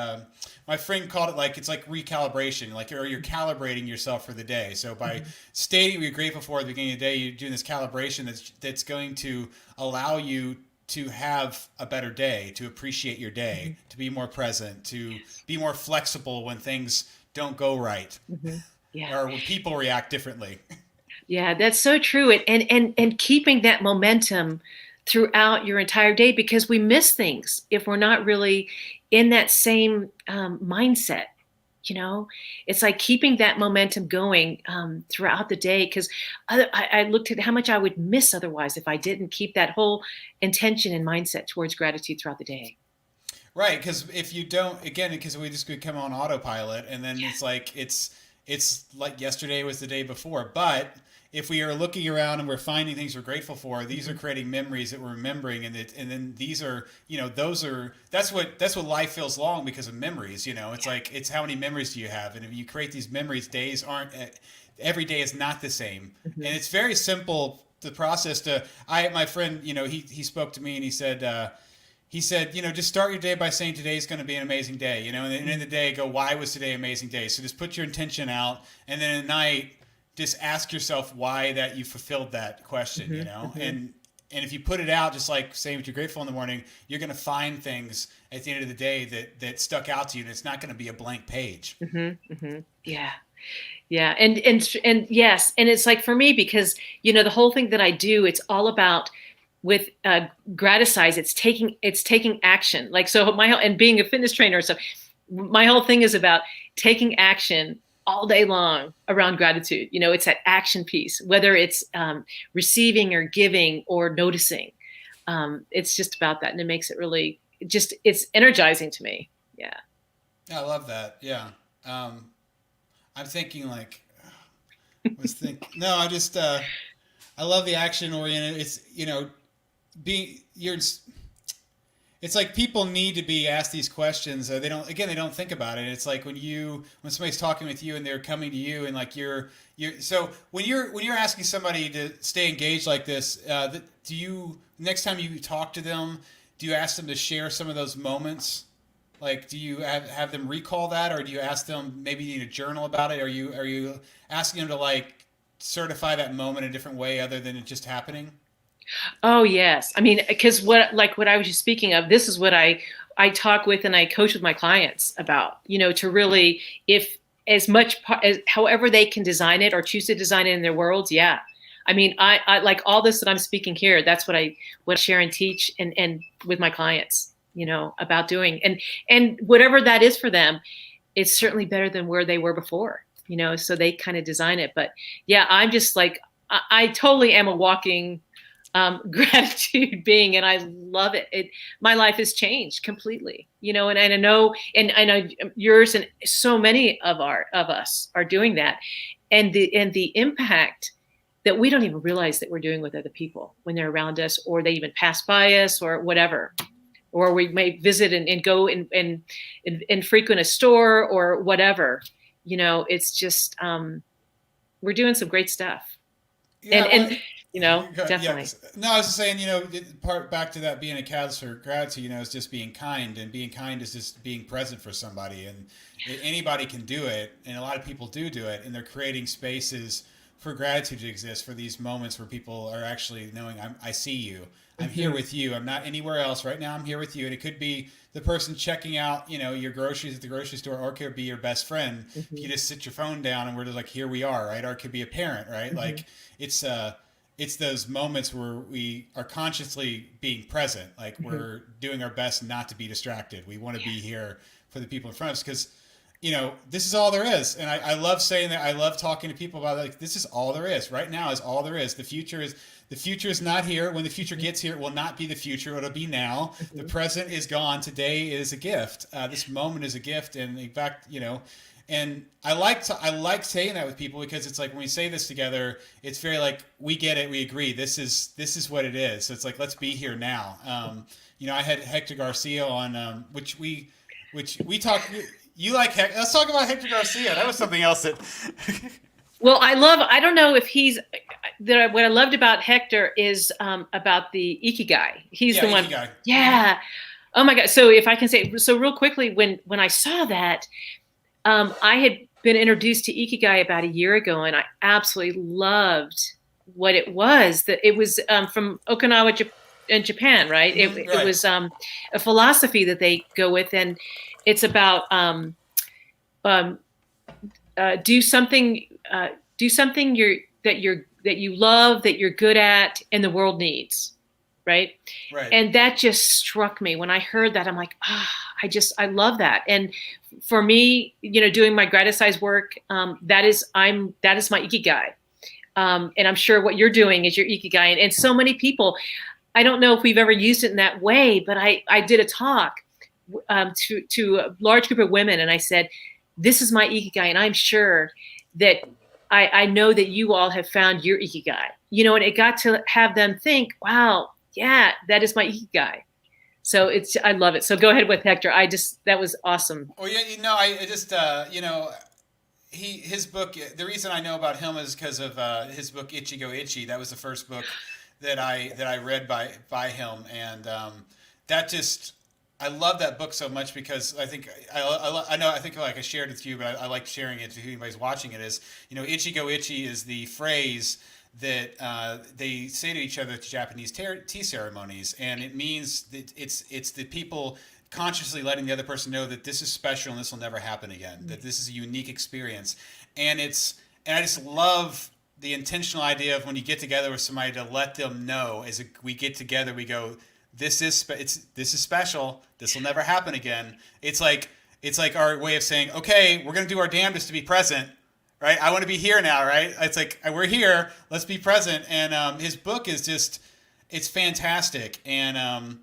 My friend called it like it's like recalibration, like you're calibrating yourself for the day. So by Hmm. stating what you're grateful for at the beginning of the day, you're doing this calibration that's going to allow you to have a better day, to appreciate your day, Hmm. to be more present, to Yes. be more flexible when things don't go right Hmm. Yeah. or when people react differently. Yeah, that's so true. And keeping that momentum throughout your entire day, because we miss things if we're not really in that same mindset. It's like keeping that momentum going throughout the day. Because I looked at how much I would miss otherwise if I didn't keep that whole intention and mindset towards gratitude throughout the day. Right, because if you don't, again, because we just become on autopilot, and then Yeah. it's like yesterday was the day before. But if we are looking around and we're finding things we're grateful for, these are Hmm. creating memories that we're remembering, and then these are those are that's what life feels long because of memories. It's Yeah. like it's how many memories do you have, and if you create these memories, days aren't every day is not the same, Hmm. and it's very simple. The process to I my friend he spoke to me and he said, just start your day by saying today's going to be an amazing day, and then in the day go, why was today an amazing day? So just put your intention out, and then at night, just ask yourself why that you fulfilled that question, Hmm. Hmm. and if you put it out, just like saying what you're grateful in the morning, you're going to find things at the end of the day that stuck out to you, and it's not going to be a blank page. Hmm. Hmm. Yeah. Yeah, and yes, and it's like for me because the whole thing that I do, it's all about with Graticise. It's taking action. Like so, and being a fitness trainer, so my whole thing is about taking action all day long around gratitude. It's that action piece, whether it's receiving or giving or noticing. It's just about that, and it makes it really just it's energizing to me. Yeah. Yeah, I love that. Yeah, um, I'm thinking like was think no, I love the action oriented. It's being you're it's like people need to be asked these questions. They don't think about it. It's like when somebody's talking with you and they're coming to you and like so when you're asking somebody to stay engaged like this, do you next time you talk to them, do you ask them to share some of those moments? Like, do you have them recall that, or do you ask them maybe you need a journal about it? Are you asking them to like certify that moment in a different way other than it just happening? Oh yes. I mean, because what I was just speaking of, this is what I talk with and I coach with my clients about, to really, if as much as however they can design it or choose to design it in their worlds. Yeah. I mean, I like all this that I'm speaking here. That's what I share and teach and with my clients, about doing and whatever that is for them, it's certainly better than where they were before, so they kind of design it. But yeah, I'm just like, I totally am a walking gratitude being, and I love it. My life has changed completely, and I know, and I know yours and so many of us are doing that, and the impact that we don't even realize that we're doing with other people when they're around us, or they even pass by us, or whatever, or we may visit and go and frequent a store or whatever. It's just we're doing some great stuff, Yeah, well, and yeah. definitely. No, I was just saying, part back to that being a catalyst for gratitude, is just being kind, and being kind is just being present for somebody, and anybody can do it, and a lot of people do it, and they're creating spaces for gratitude to exist for these moments where people are actually knowing, I see you, I'm here with you, I'm not anywhere else right now, I'm here with you, and it could be the person checking out, your groceries at the grocery store, or it could be your best friend. If you just sit your phone down and we're just like, here we are, right? Or it could be a parent, right? Like it's those moments where we are consciously being present, like we're doing our best not to be distracted. We want to be here for the people in front of us because this is all there is. And I love saying that. I love talking to people about like, this is all there is. Right now is all there is. The future is not here. When the future gets here, it will not be the future. It'll be now. The present is gone. Today is a gift. This moment is a gift. And in fact, and I like saying that with people because it's like when we say this together, it's very like we get it, we agree. This is what it is. So it's like let's be here now. I had Hector Garcia on, which we talk. You like Hector? Let's talk about Hector Garcia. That was something else that. Well, I don't know if he's what I loved about Hector is about the Ikigai. He's the one. Ikigai. Yeah. Oh my God. So if I can say so real quickly, when I saw that. I had been introduced to Ikigai about a year ago, and I absolutely loved what it was. That it was from Okinawa in Japan, right? It was a philosophy that they go with, and it's about do something that you love, that you're good at, and the world needs. Right. And that just struck me when I heard that. I'm like, I love that. And for me, doing my Graticise work, that is my Ikigai. And I'm sure what you're doing is your Ikigai. And so many people, I don't know if we've ever used it in that way, but I did a talk to a large group of women. And I said, this is my Ikigai. And I'm sure that I know that you all have found your Ikigai, and it got to have them think, wow, yeah, that is my Ikigai. So I love it. So go ahead with Hector. That was awesome. Well, yeah, I just, his book, the reason I know about him is because of his book, Ichigo Ichi. That was the first book that I read by him. And that just, I love that book so much because I think, I think like I shared it with you, but I like sharing it to anybody's watching it is, Ichigo Ichi is the phrase that they say to each other at Japanese tea ceremonies, and it means that it's the people consciously letting the other person know that this is special and this will never happen again, that this is a unique experience, and I just love the intentional idea of when you get together with somebody to let them know we get together, we go, this is special, this will never happen again. It's like our way of saying, okay, we're going to do our damnedest to be present. Right, I want to be here now. Right, it's like we're here. Let's be present. And his book is just—it's fantastic. And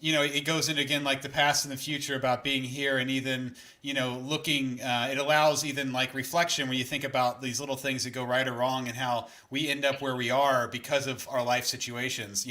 it goes into again like the past and the future about being here, and even looking. It allows even like reflection when you think about these little things that go right or wrong, and how we end up where we are because of our life situations.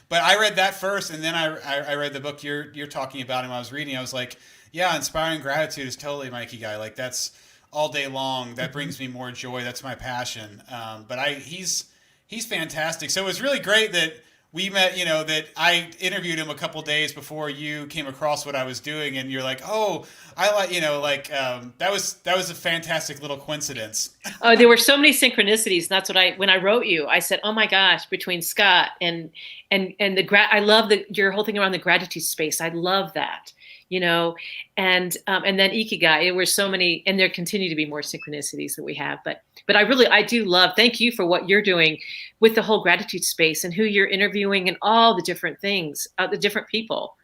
But I read that first, and then I read the book you're talking about, and when I was reading, I was like, yeah, inspiring gratitude is totally my ikigai. Like that's all day long. That brings me more joy. That's my passion. But he's fantastic. So it was really great that we met, that I interviewed him a couple days before you came across what I was doing, and you're like, oh, I like, that was a fantastic little coincidence. Oh, there were so many synchronicities. And that's what when I wrote you, I said, oh my gosh, between Scott and I love your whole thing around the gratitude space. I love that. And then Ikigai, there were so many, and there continue to be more synchronicities that we have. But I do love, thank you for what you're doing with the whole gratitude space and who you're interviewing and all the different things, the different people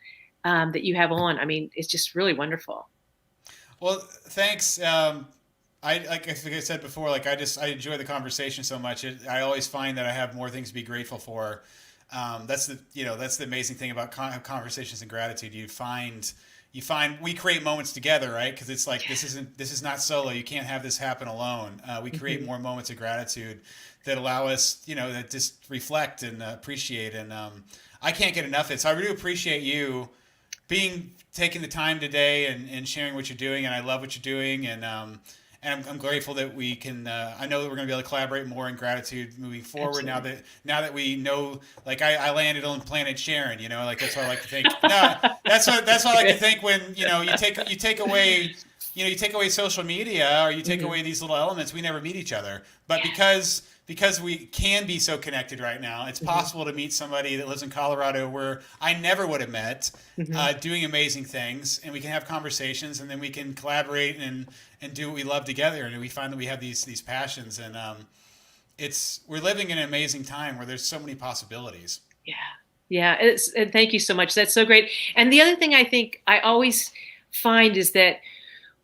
that you have on. I mean, it's just really wonderful. Well, thanks. Like I said before, like I enjoy the conversation so much. I always find that I have more things to be grateful for. That's the amazing thing about conversations and gratitude. You find we create moments together, right? Because it's like this is not solo. You can't have this happen alone. We create more moments of gratitude that allow us, that just reflect and appreciate. And I can't get enough of it. So I really appreciate you taking the time today and sharing what you're doing. And I love what you're doing. And I'm grateful that we can. I know that we're going to be able to collaborate more in gratitude moving forward. Absolutely. Now that we know, like I landed on planet Sharon. Like that's what I like to think. No, that's what I like to think when you take away social media, or you take away these little elements. We never meet each other, but because we can be so connected right now, it's possible to meet somebody that lives in Colorado where I never would have met, doing amazing things, and we can have conversations, and then we can collaborate and do what we love together, and we find that we have these passions, and we're living in an amazing time where there's so many possibilities. Yeah. And thank you so much. That's so great. And the other thing I think I always find is that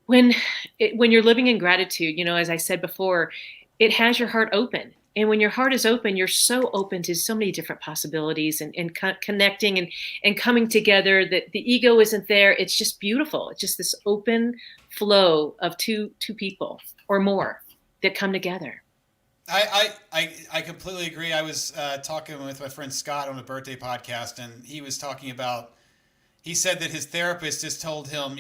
when you're living in gratitude, as I said before, it has your heart open. And when your heart is open, you're so open to so many different possibilities and connecting and coming together, that the ego isn't there. It's just beautiful. It's just this open flow of two people or more that come together. I completely agree. I was talking with my friend Scott on a birthday podcast, and he was talking about, he said that his therapist just told him,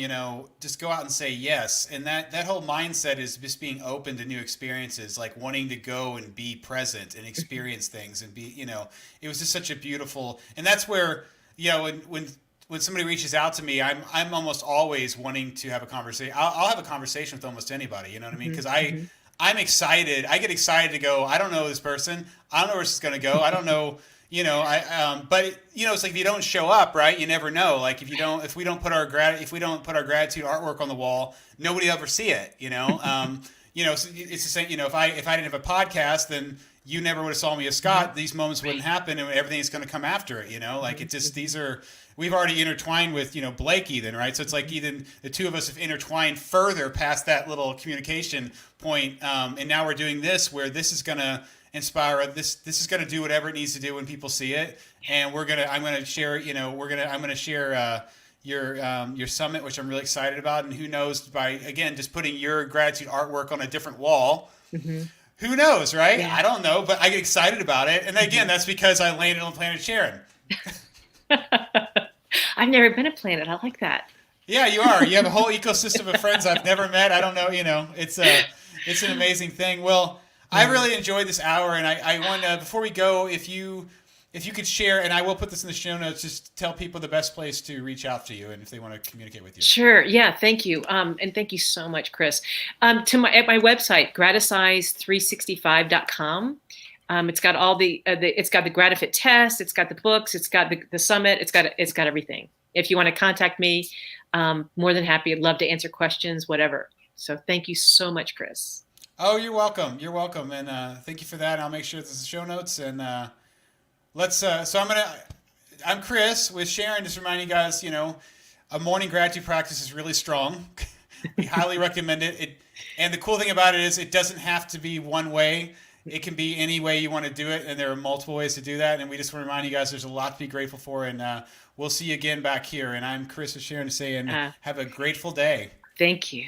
just go out and say yes. And that whole mindset is just being open to new experiences, like wanting to go and be present and experience things and be, it was just such a beautiful, and that's where, when somebody reaches out to me, I'm almost always wanting to have a conversation. I'll have a conversation with almost anybody, you know what I mean? Because I'm excited. I get excited to go, I don't know this person. I don't know where this is going to go. I don't know. But it's like if you don't show up, right, you never know. Like if we don't put our gratitude artwork on the wall, nobody will ever see it. So it's the same. If I didn't have a podcast, then you never would have saw me as Scott. These moments wouldn't happen, and everything is going to come after it. Like it just we've already intertwined with Blake even, right? So it's like even the two of us have intertwined further past that little communication point, and now we're doing this where this is going to inspire. This is going to do whatever it needs to do when people see it, and I'm going to share your summit, which I'm really excited about, and who knows, by again just putting your gratitude artwork on a different wall, who knows, right? I don't know, but I get excited about it, and again that's because I landed on planet Sharon. I've never been a planet. I like that. Yeah, you are. You have a whole ecosystem of friends I've never met. I don't know. It's an amazing thing. Well, I really enjoyed this hour, and I want to, before we go, if you could share, and I will put this in the show notes, just tell people the best place to reach out to you and if they want to communicate with you. Sure. Yeah. Thank you. And thank you so much, Chris. At my website, Graticise365.com. It's got all it's got the Grati-Fit Test, it's got the books, it's got the summit, it's got everything. If you want to contact me, more than happy. I'd love to answer questions, whatever. So thank you so much, Chris. Oh, you're welcome. You're welcome. And thank you for that. I'll make sure this is show notes. And I'm Chris with Sharon. Just remind you guys, a morning gratitude practice is really strong. We highly recommend it. And the cool thing about it is it doesn't have to be one way. it can be any way you want to do it, and there are multiple ways to do that. And we just want to remind you guys there's a lot to be grateful for, and we'll see you again back here. And I'm Chris with Sharon saying, Uh, have a grateful day. Thank you.